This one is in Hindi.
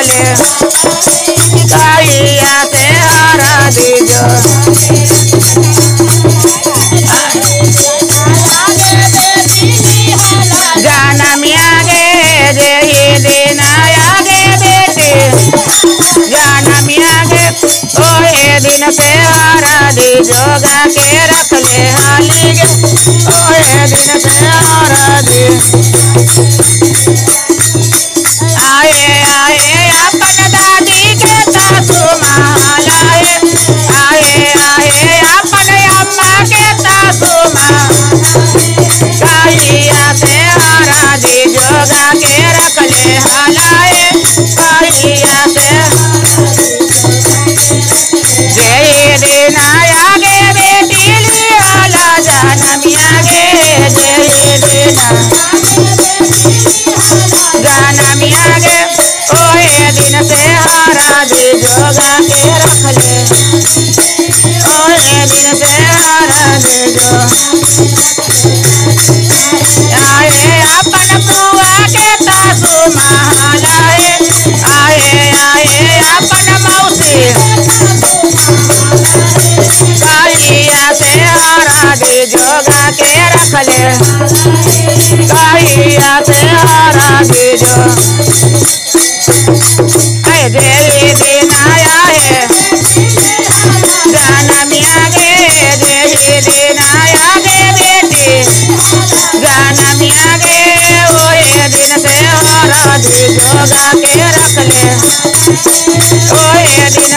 ले कहिया से हरा दीजो जानम आगे जे दिन आगे बेटी जानम आगे ओहे दिन से हरा दीजो गा के रख ले हाली गे ओहे दिन से हरा दी आए आए अपन दादी के सासू माँ लाए आए आए अपन अम्मा के सासू माँ कहिया से हरा दी जोगा के रख ले हलाए कहिया से जे दिन आगे बेटी लियाला जानम आगे जे दिन जानम आगे ओहे दिन से हरा दी जोगा के रख ले ओहे दिन से हरा दे जो आए अपन बुआ के सासू माँ लाए आए आए अपन मौसी कहिया से हरा दी जोगा के रख ले कहिया से हरा दी जो जे दिन आया है जानम आगे जे दिन आया गे बेटी जानम आगे ओहे दिन से हरा दी जोगा के रख ले ओहे दिन